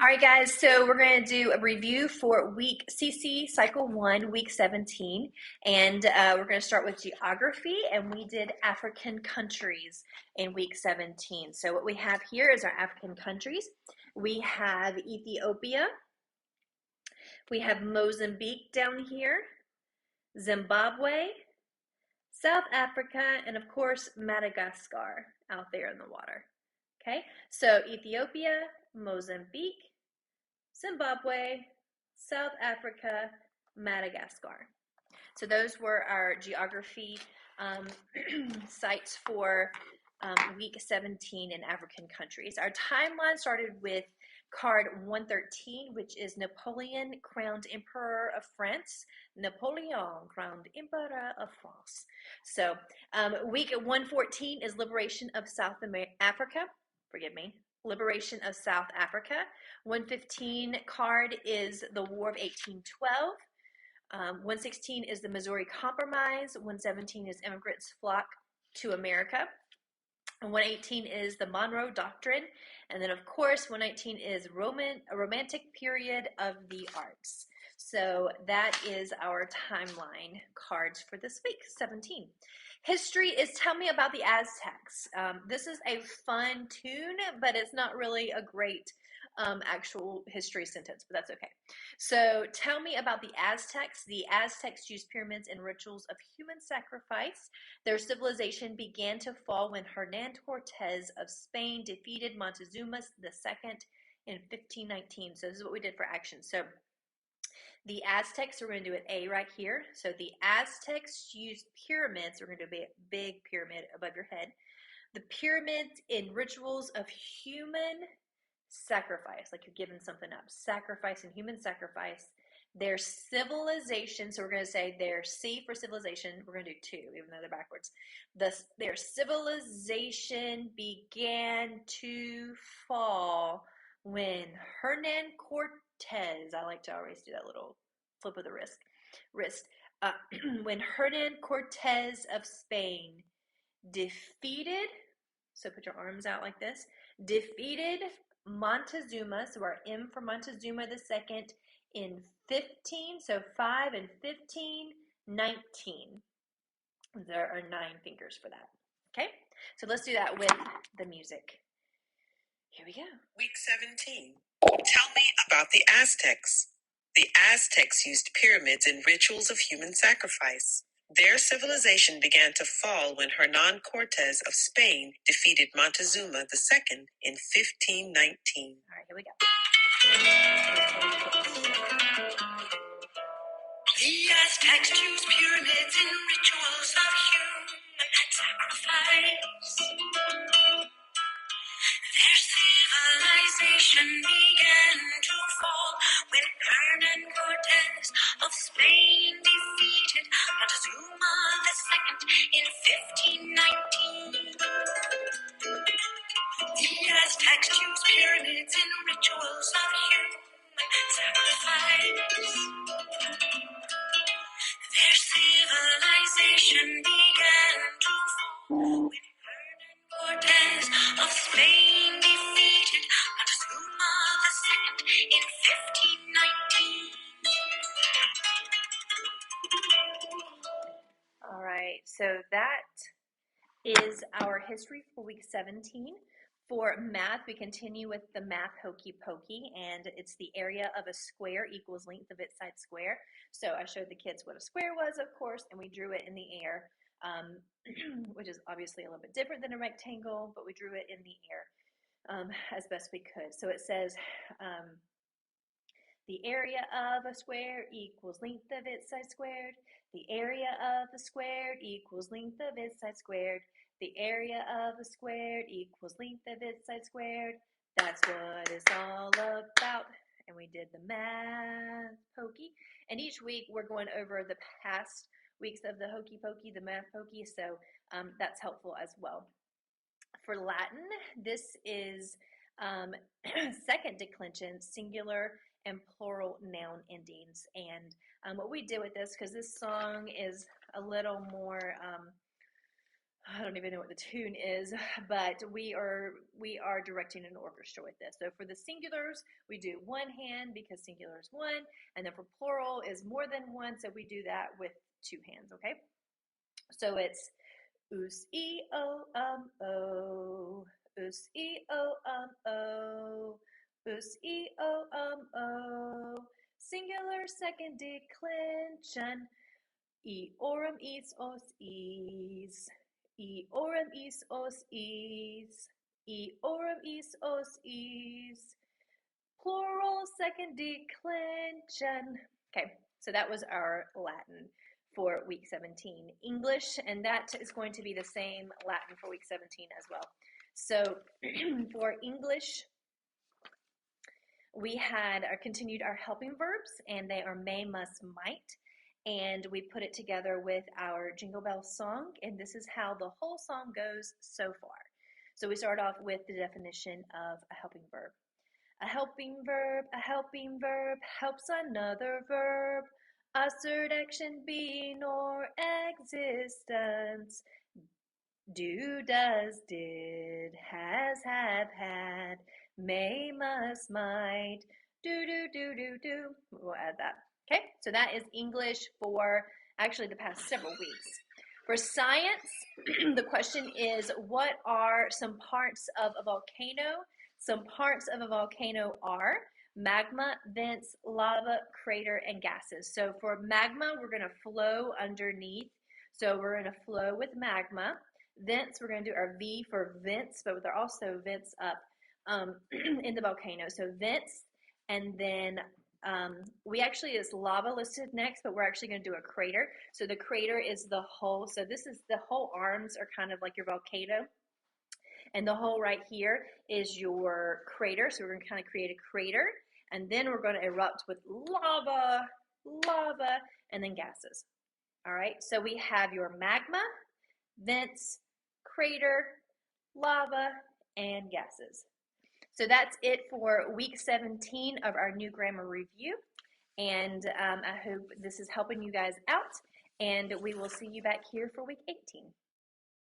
All right, guys, so we're going to do a review for week CC Cycle 1, week 17, and we're going to start with geography, and we did African countries in week 17. So what we have here is our African countries. We have Ethiopia, we have Mozambique down here, Zimbabwe, South Africa, and of course, Madagascar out there in the water. Okay, so Ethiopia, Mozambique, Zimbabwe, South Africa, Madagascar. So those were our geography sites for week 17 in African countries. Our timeline started with card 113, which is Napoleon, crowned Emperor of France. Napoleon, crowned Emperor of France. So week 114 is Liberation of South Africa. Forgive me. Liberation of South Africa. 115 card is the War of 1812. 116 is the Missouri Compromise. 117 is Immigrants Flock to America. And 118 is the Monroe Doctrine. And then, of course, 119 is a romantic period of the arts. So that is our timeline cards for this week, 17. History is tell me about the Aztecs. This is a fun tune, but it's not really a great actual history sentence, but that's okay. So tell me about the Aztecs. The Aztecs used pyramids and rituals of human sacrifice. Their civilization began to fall when Hernan Cortez of Spain defeated Montezuma II in 1519. So this is what we did for action. So the Aztecs, we're going to do an A right here. So the Aztecs used pyramids. We're going to do a big pyramid above your head. The pyramids in rituals of human sacrifice, like you're giving something up. Sacrifice and human sacrifice. Their civilization, so we're going to say their C for civilization. We're going to do two, even though they're backwards. Their civilization began to fall when Hernan Cortez, I like to always do that little flip of the wrist, when Hernan Cortez of Spain defeated, so put your arms out like this, defeated Montezuma, so our M for Montezuma II in 15, so 5 and 15, 19. There are 9 fingers for that. Okay, so let's do that with the music. Here we go. Week 17. Tell me about the Aztecs. The Aztecs used pyramids and rituals of human sacrifice. Their civilization began to fall when Hernan Cortez of Spain defeated Montezuma II in 1519. All right, here we go. The Aztecs used pyramids and rituals of human sacrifice. Their civilization began to fall when Hernan Cortez of Spain defeated Montezuma II in 1519. The Aztecs used pyramids and rituals of human sacrifice. Their civilization began to fall when Hernan Cortez of Spain defeated Montezuma II in 1519. All right, so that is our history for week 17. For math, we continue with the math hokey pokey, and it's the area of a square equals length of its side square. So I showed the kids what a square was, of course, and we drew it in the air, which is obviously a little bit different than a rectangle, but we drew it in the air as best we could. So it says the area of a square equals length of its side squared. The area of the squared equals length of its side squared. The area of a squared equals length of its side squared. That's what it's all about. And we did the math pokey. And each week we're going over the past weeks of the hokey pokey, the math pokey. So that's helpful as well. For Latin, this is second declension, singular and plural noun endings. And what we did with this, because this song is a little more I don't even know what the tune is, but we are directing an orchestra with this. So for the singulars, we do one hand because singular is one, and then for plural is more than one, so we do that with two hands, okay? So it's us e o o, us e o, us e o, singular second declension. Eorum is os is. Eorum is os is. Eorum is os is. Plural second declension. Okay, so that was our Latin for week 17. English, and that is going to be the same Latin for week 17 as well. So for English, we had continued our helping verbs, and they are may, must, might. And we put it together with our Jingle Bell song, and this is how the whole song goes so far. So we start off with the definition of a helping verb. A helping verb helps another verb, assert action, being, or existence. Do, does, did, has, have, had, may, must, might, do. We'll add that. Okay, so that is English for actually the past several weeks. For science, the question is, what are some parts of a volcano? Some parts of a volcano are magma, vents, lava, crater, and gases. So for magma, we're going to flow underneath. So we're going to flow with magma. Vents, we're going to do our V for vents, but there are also vents up in the volcano. So vents, and then we actually is lava listed next, but we're actually going to do a crater. So the crater is the whole, so this is the whole arms are kind of like your volcano. And the hole right here is your crater. So we're going to kind of create a crater. And then we're going to erupt with lava, and then gases. All right, so we have your magma, vents, crater, lava, and gases. So that's it for week 17 of our new grammar review. And I hope this is helping you guys out. And we will see you back here for week 18.